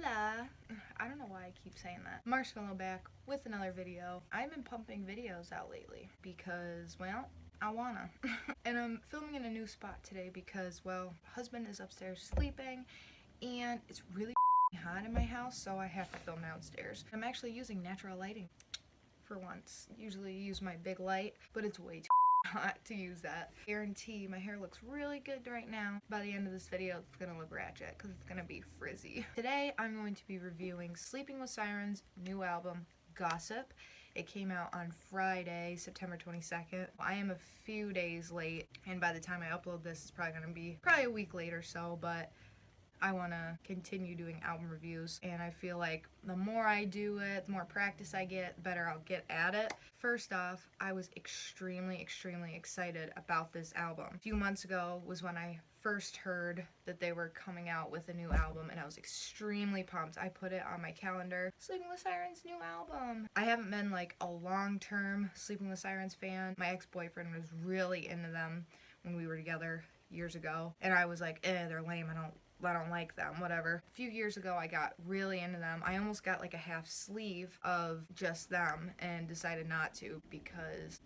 Hola! I don't know why I keep saying that. Marshmallow back with another video. I've been pumping videos out lately because, well, I wanna. And I'm filming in a new spot today because, well, husband is upstairs sleeping and it's really hot in my house, so I have to film downstairs. I'm actually using natural lighting for once. Usually use my big light, but it's way too hot to use that. Guarantee my hair looks really good right now. By the end of this video, it's gonna look ratchet because it's gonna be frizzy. Today, I'm going to be reviewing Sleeping With Siren's new album, Gossip. It came out on Friday, September 22nd. I am a few days late, and by the time I upload this, it's probably gonna be a week late or so, but I want to continue doing album reviews, and I feel like the more I do it, the more practice I get, the better I'll get at it. First off, I was extremely excited about this album. A few months ago was when I first heard that they were coming out with a new album, and I was extremely pumped. I put it on my calendar, Sleeping With Siren's new album. I haven't been like a long-term Sleeping With Sirens fan. My ex-boyfriend was really into them when we were together years ago, and I was like, they're lame, I don't like them, whatever. A few years ago, I got really into them. I almost got like a half sleeve of just them and decided not to because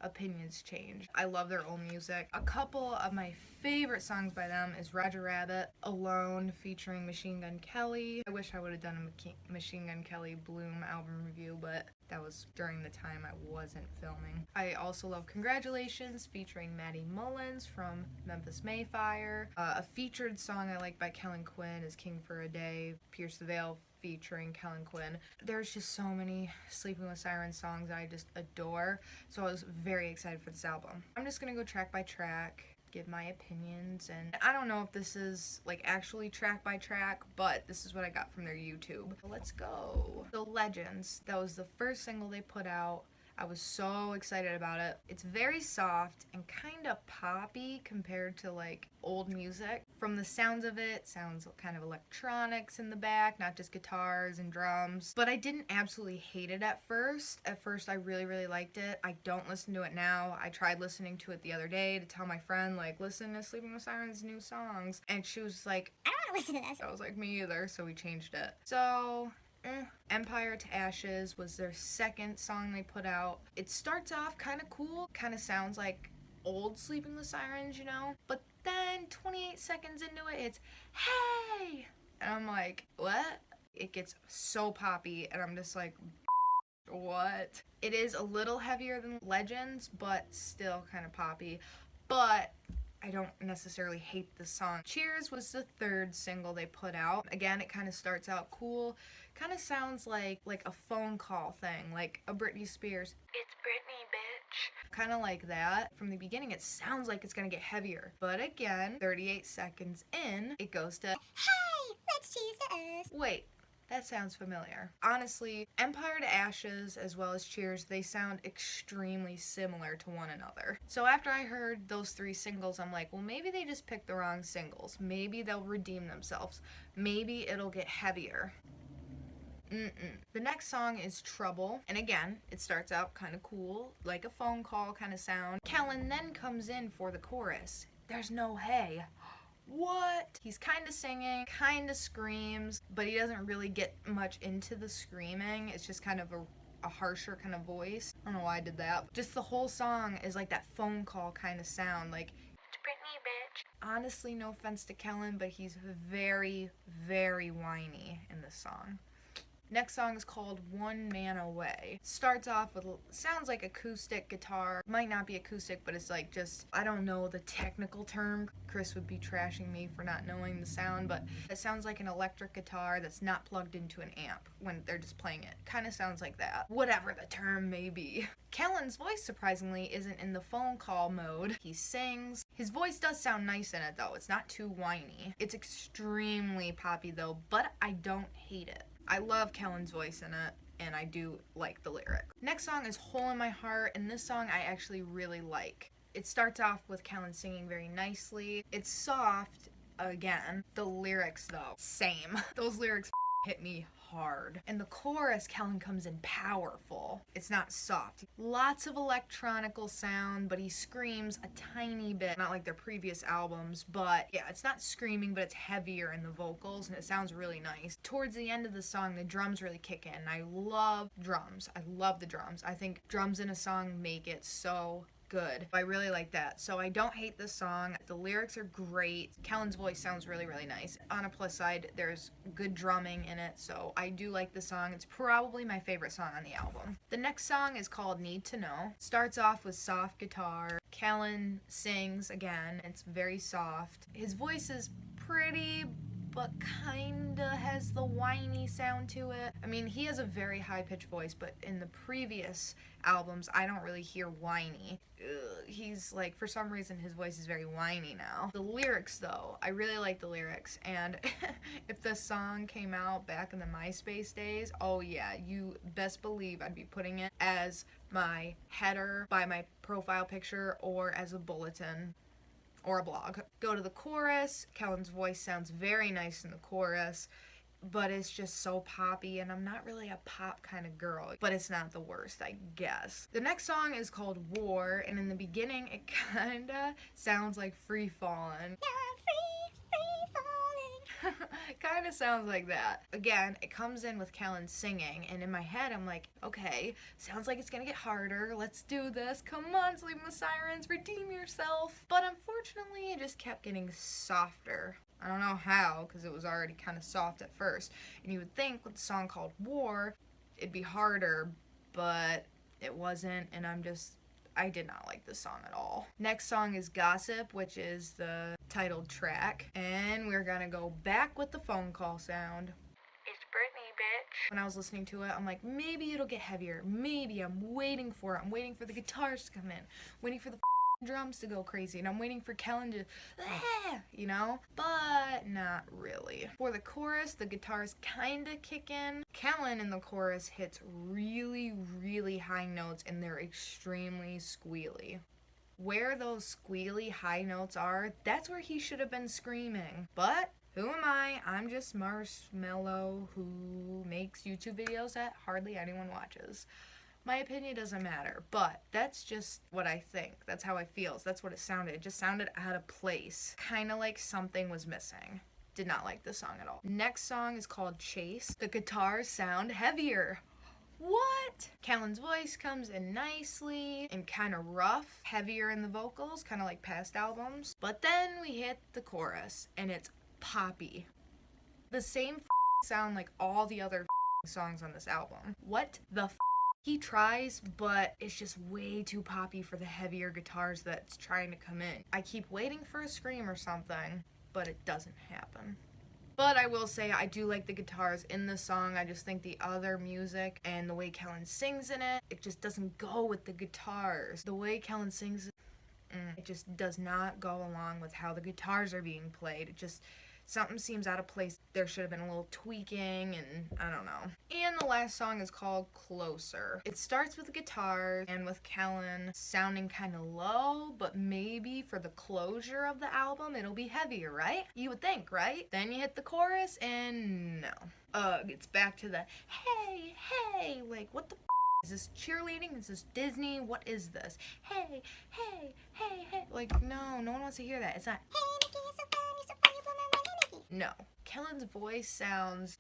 opinions change. I love their old music. A couple of my favorite songs by them is Roger Rabbit, Alone featuring Machine Gun Kelly. I wish I would have done a Machine Gun Kelly Bloom album review, but that was during the time I wasn't filming. I also love Congratulations featuring Maddie Mullins from Memphis Mayfire. A featured song I like by Kellen Quinn is King for a Day, Pierce the Veil featuring Kellen Quinn. There's just so many Sleeping With Siren songs I just adore, so I was very excited for this album. I'm just gonna go track by track, give my opinions, and I don't know if this is like actually track by track, but this is what I got from their YouTube. Let's go. The Legends, that was the first single they put out. I was so excited about it. It's very soft and kind of poppy compared to like old music. From the sounds of it, sounds kind of electronics in the back, not just guitars and drums. But I didn't absolutely hate it at first. At first I really liked it. I don't listen to it now. I tried listening to it the other day to tell my friend, like, listen to Sleeping With Siren's new songs. And she was like, I don't want to listen to this. I was like, me either, so we changed it. So Empire to Ashes was their second song they put out. It starts off kind of cool, kind of sounds like old Sleeping With Sirens, you know? But then 28 seconds into it, it's, hey! And I'm like, what? It gets so poppy, and I'm just like, what? It is a little heavier than Legends, but still kind of poppy. But I don't necessarily hate the song. Cheers was the third single they put out. Again, it kind of starts out cool. Kind of sounds like a phone call thing, like a Britney Spears, it's Britney, bitch. Kind of like that. From the beginning, it sounds like it's gonna get heavier. But again, 38 seconds in, it goes to, hey, let's cheers to us. Wait. That sounds familiar. Honestly, Empire to Ashes as well as Cheers, they sound extremely similar to one another. So after I heard those three singles, I'm like, well, maybe they just picked the wrong singles. Maybe they'll redeem themselves. Maybe it'll get heavier. The next song is Trouble, and again, it starts out kind of cool, like a phone call kind of sound. Kellen then comes in for the chorus. There's no hey. What? He's kind of singing, kind of screams, but he doesn't really get much into the screaming. It's just kind of a harsher kind of voice. I don't know why I did that. Just the whole song is like that phone call kind of sound, like, it's Britney, bitch. Honestly, no offense to Kellen, but he's very whiny in this song. Next song is called One Man Away. Starts off with, sounds like acoustic guitar. Might not be acoustic, but it's like just, I don't know the technical term. Chris would be trashing me for not knowing the sound, but it sounds like an electric guitar that's not plugged into an amp when they're just playing it. Kind of sounds like that. Whatever the term may be. Kellen's voice, surprisingly, isn't in the phone call mode. He sings. His voice does sound nice in it, though. It's not too whiny. It's extremely poppy, though, but I don't hate it. I love Kellen's voice in it, and I do like the lyric. Next song is Hole in My Heart, and this song I actually really like. It starts off with Kellen singing very nicely. It's soft, again. The lyrics, though, same. Those lyrics hit me hard. In the chorus, Kellen comes in powerful. It's not soft. Lots of electronical sound, but he screams a tiny bit. Not like their previous albums, but yeah, it's not screaming, but it's heavier in the vocals, and it sounds really nice. Towards the end of the song, the drums really kick in. I love drums. I love the drums. I think drums in a song make it so good. I really like that. So I don't hate this song. The lyrics are great. Kellen's voice sounds really, really nice. On a plus side, there's good drumming in it, so I do like the song. It's probably my favorite song on the album. The next song is called Need to Know. Starts off with soft guitar. Kellen sings again. It's very soft. His voice is pretty, but kinda has the whiny sound to it. I mean, he has a very high-pitched voice, but in the previous albums, I don't really hear whiny. He's like, for some reason, his voice is very whiny now. The lyrics, though, I really like the lyrics, and if the song came out back in the MySpace days, oh yeah, you best believe I'd be putting it as my header by my profile picture or as a bulletin or a blog. Go to the chorus. Kellen's voice sounds very nice in the chorus, but it's just so poppy, and I'm not really a pop kind of girl, but it's not the worst, I guess. The next song is called War, and in the beginning it kinda sounds like Free Fallin'. Kind of sounds like that. Again, it comes in with Kellen singing, and in my head I'm like, okay, sounds like it's gonna get harder. Let's do this. Come on, Sleeping with Sirens, redeem yourself. But unfortunately, it just kept getting softer. I don't know how, because it was already kind of soft at first. And you would think with a song called War, it'd be harder, but it wasn't, and I did not like this song at all. Next song is Gossip, which is the titled track. And we're gonna go back with the phone call sound. It's Brittany, bitch. When I was listening to it, I'm like, maybe it'll get heavier. Maybe. I'm waiting for it. I'm waiting for the guitars to come in. Waiting for the drums to go crazy, and I'm waiting for Kellen to, you know, but not really. For the chorus, the guitars kinda kick in. Kellen in the chorus hits really, really high notes, and they're extremely squealy. Where those squealy high notes are, that's where he should have been screaming. But who am I? I'm just Marshmallow who makes YouTube videos that hardly anyone watches. My opinion doesn't matter, but that's just what I think. That's how I feel. That's what it sounded. It just sounded out of place. Kind of like something was missing. Did not like this song at all. Next song is called Chase. The guitars sound heavier. What? Kellen's voice comes in nicely and kind of rough, heavier in the vocals, kind of like past albums. But then we hit the chorus, and it's poppy. The same sound like all the other songs on this album. What the He tries, but it's just way too poppy for the heavier guitars that's trying to come in. I keep waiting for a scream or something, but it doesn't happen. But I will say I do like the guitars in the song. I just think the other music and the way Kellen sings in it, it just doesn't go with the guitars. The way Kellen sings, it just does not go along with how the guitars are being played. It just, something seems out of place. There should have been a little tweaking, and I don't know. And the last song is called Closer. It starts with the guitar and with Kellen sounding kind of low, but maybe for the closure of the album, it'll be heavier, right? You would think, right? Then you hit the chorus, and no. It's back to the, hey, hey, like, what the is this cheerleading? Is this Disney? What is this? Hey, hey, hey, hey. Like, no one wants to hear that. It's not, hey, Mickey, you're so fun, you're so fun, you're fun, Mickey. No. Kellen's voice sounds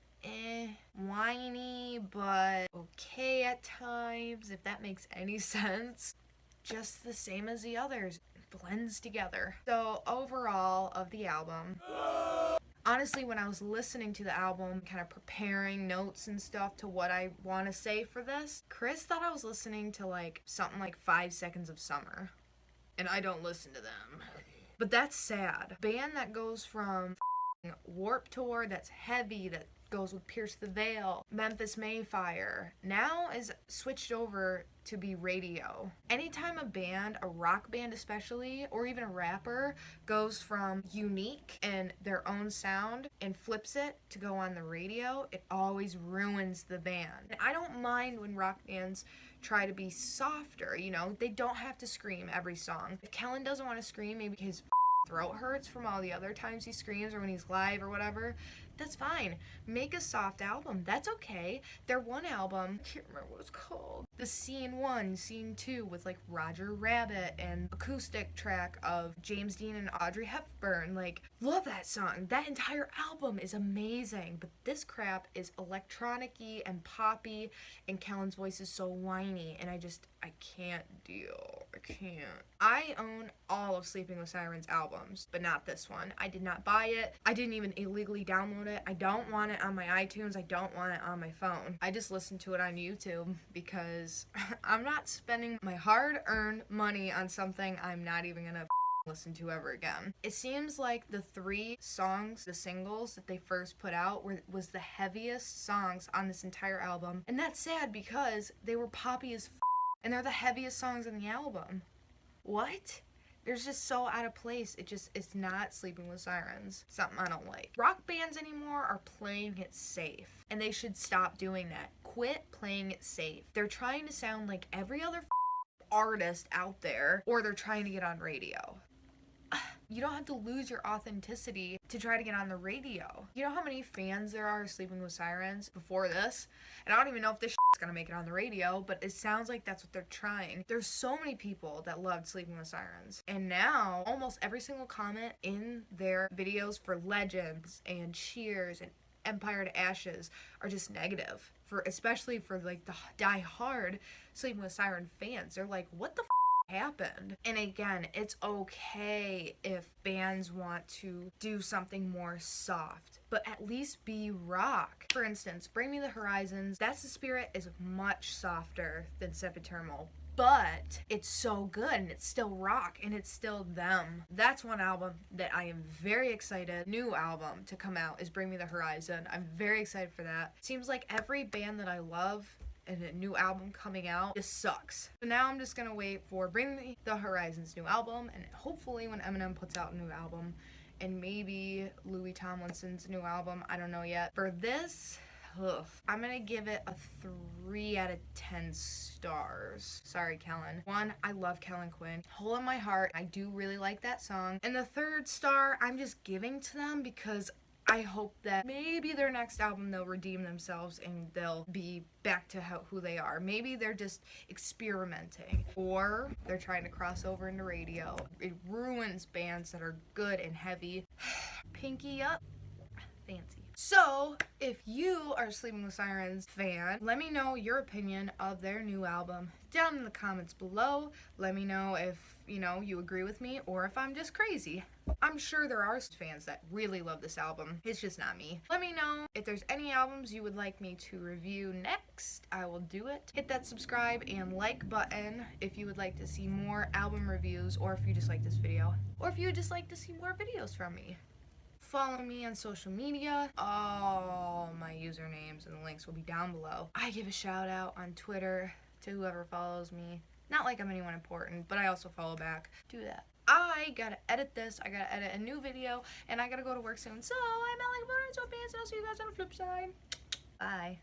whiny, but okay at times, if that makes any sense. Just the same as the others. It blends together. So overall of the album, honestly, when I was listening to the album, kind of preparing notes and stuff to what I want to say for this, Chris thought I was listening to like something like 5 Seconds of Summer. And I don't listen to them. But that's sad. Band that goes from Warped Tour, that's heavy, that goes with Pierce the Veil, Memphis Mayfire, now is switched over to be radio. Anytime a band, a rock band especially, or even a rapper, goes from unique and their own sound and flips it to go on the radio, it always ruins the band. And I don't mind when rock bands try to be softer, you know, they don't have to scream every song. If Kellen doesn't want to scream, maybe his throat hurts from all the other times he screams or when he's live or whatever, That's fine. Make a soft album. That's okay. Their one album, I can't remember what it's called. The Scene 1, Scene 2 with like Roger Rabbit and acoustic track of James Dean and Audrey Hepburn. Like, love that song. That entire album is amazing. But this crap is electronic-y and poppy, and Kellen's voice is so whiny, and I can't deal. I can't. I own all of Sleeping with Siren's albums, but not this one. I did not buy it. I didn't even illegally download it. I don't want it on my iTunes. I don't want it on my phone. I just listened to it on YouTube because I'm not spending my hard-earned money on something I'm not even gonna listen to ever again. It seems like the 3 songs, the singles that they first put out was the heaviest songs on this entire album, and that's sad because they were poppy as and they're the heaviest songs in the album. What? They're just so out of place. It's not Sleeping with Sirens. Something I don't like. Rock bands anymore are playing it safe, and they should stop doing that. Quit playing it safe. They're trying to sound like every other artist out there, or they're trying to get on radio. You don't have to lose your authenticity to try to get on the radio. You know how many fans there are of Sleeping with Sirens before this? And I don't even know if this is gonna make it on the radio, but it sounds like that's what they're trying. There's so many people that loved Sleeping with Sirens. And now, almost every single comment in their videos for Legends and Cheers and Empire to Ashes are just negative. Especially for like the die-hard Sleeping with Siren fans. They're like, what the happened? And again, it's okay if bands want to do something more soft, but at least be rock. For instance, Bring Me the Horizons, That's the Spirit is much softer than Sempiternal, but it's so good and it's still rock and it's still them. That's one album that I am very excited, new album to come out, is Bring Me the Horizon. I'm very excited for that. Seems like every band that I love and a new album coming out just sucks. So now I'm just gonna wait for Bring Me the Horizon's new album, and hopefully when Eminem puts out a new album, and maybe Louis Tomlinson's new album, I don't know yet. For this, I'm gonna give it a 3 out of 10 stars. Sorry, Kellen. 1, I love Kellen Quinn. Hole in My Heart, I do really like that song. And the 3rd star, I'm just giving to them because I hope that maybe their next album they'll redeem themselves and they'll be back to who they are. Maybe they're just experimenting, or they're trying to cross over into radio. It ruins bands that are good and heavy. Pinky up. Fancy. So, if you are a Sleeping with Sirens fan, let me know your opinion of their new album down in the comments below. Let me know if, you agree with me or if I'm just crazy. I'm sure there are fans that really love this album. It's just not me. Let me know if there's any albums you would like me to review next. I will do it. Hit that subscribe and like button if you would like to see more album reviews, or if you just like this video, or if you would just like to see more videos from me. Follow me on social media. All my usernames and the links will be down below. I give a shout out on Twitter to whoever follows me. Not like I'm anyone important, but I also follow back. Do that. I gotta edit this. I gotta edit a new video, and I gotta go to work soon. So I'm Alex, so I'll see you guys on the flip side. Bye.